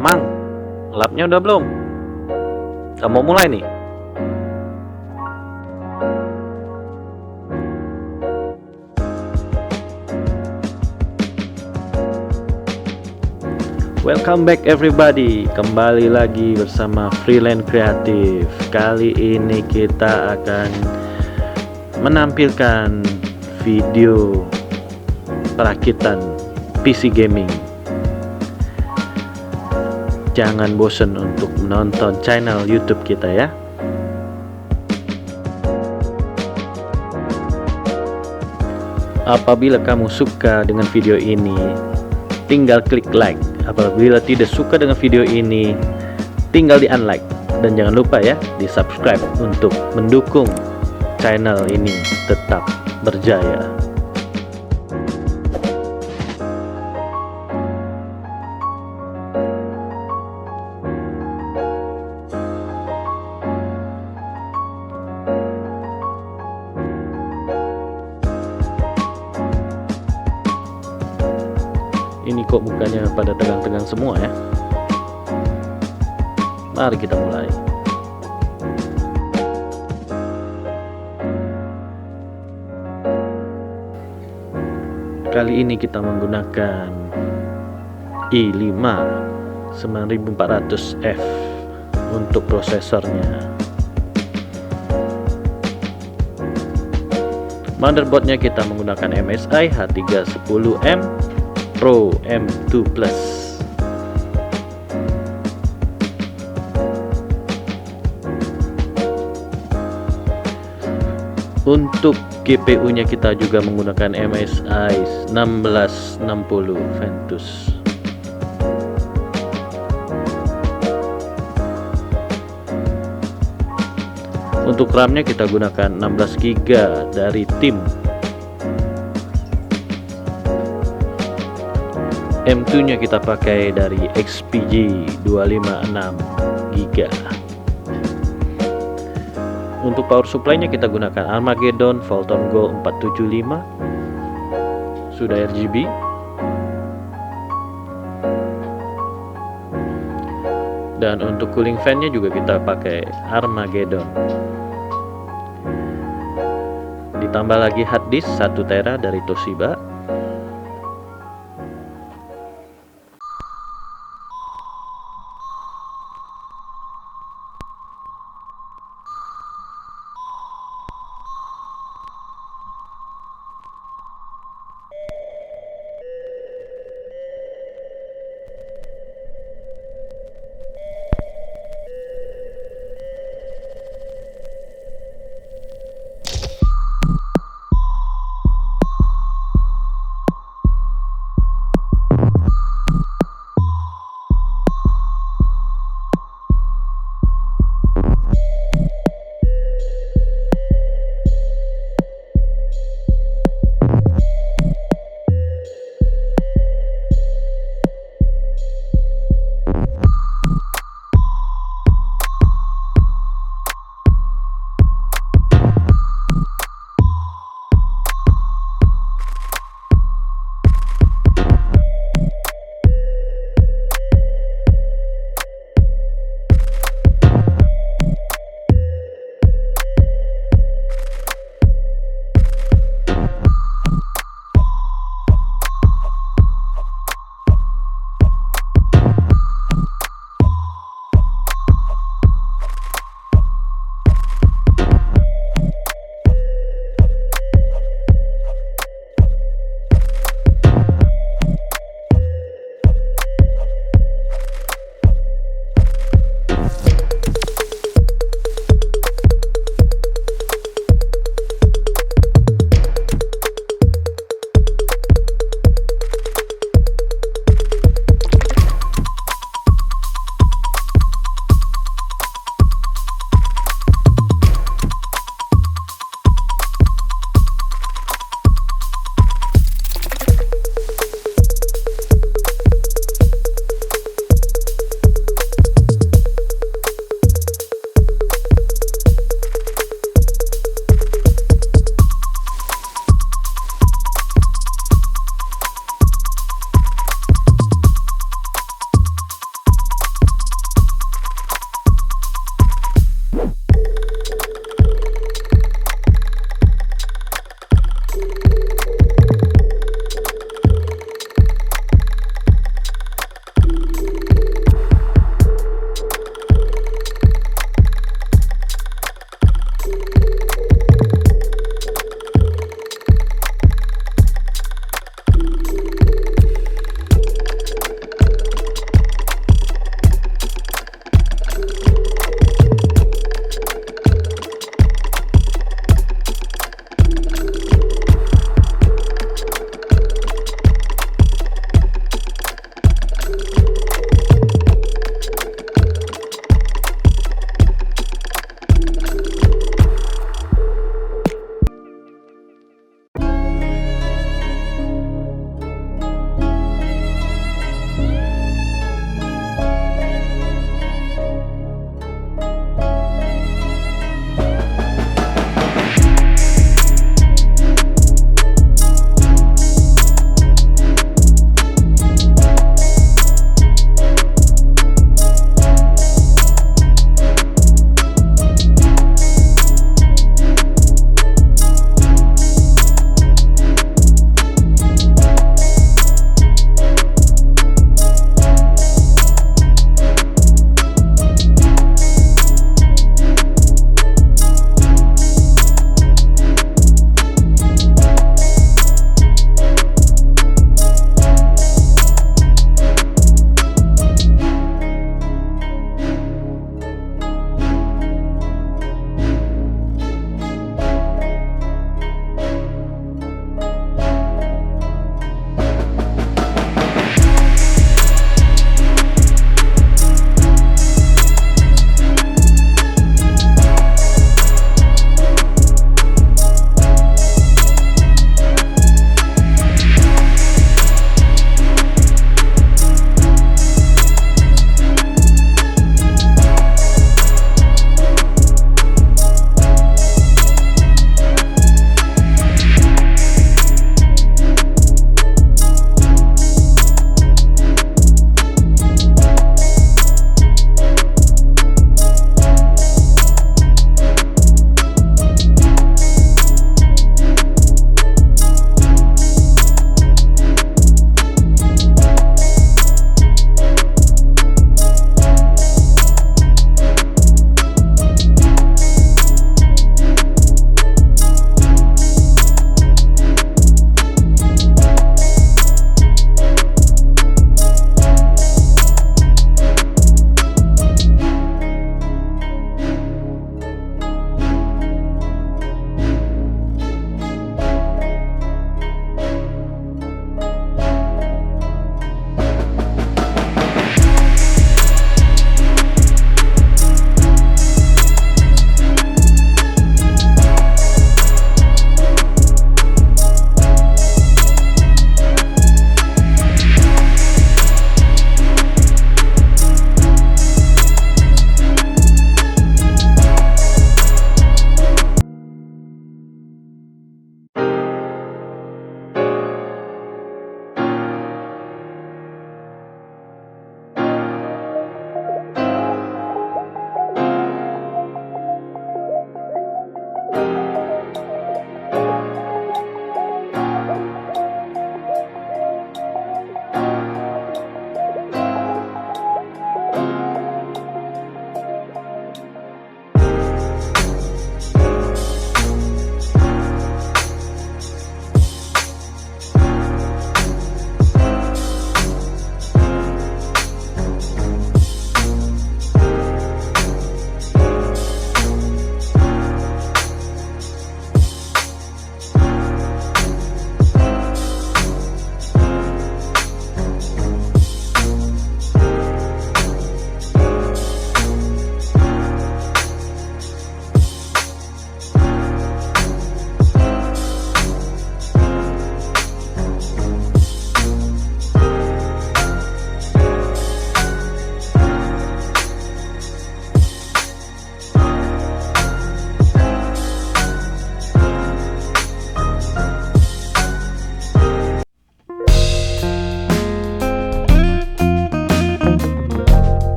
Amang, ngelapnya udah belum? Gak mau mulai nih? Welcome back everybody. Kembali lagi bersama Freelance Kreatif. Kali ini kita akan menampilkan video perakitan PC Gaming. Jangan bosan untuk menonton channel YouTube kita ya. Apabila kamu suka dengan video ini, tinggal klik like. Apabila tidak suka dengan video ini, tinggal di unlike. Dan jangan lupa ya, di subscribe untuk mendukung channel ini tetap berjaya. Ini kok mukanya pada tegang-tegang semua ya. Mari kita mulai. Kali ini kita menggunakan i5 9400F untuk prosesornya. Motherboardnya kita menggunakan MSI H310M Pro M2 Plus. Untuk GPU-nya kita juga menggunakan MSI 1660 Ventus. Untuk RAM-nya kita gunakan 16 GB dari tim. M2 nya kita pakai dari XPG 256 GB. Untuk power supply nya kita gunakan Armaggeddon Volton Go 475, sudah RGB. Dan untuk cooling fan nya juga kita pakai Armaggeddon. Ditambah lagi hard disk 1 TB dari Toshiba.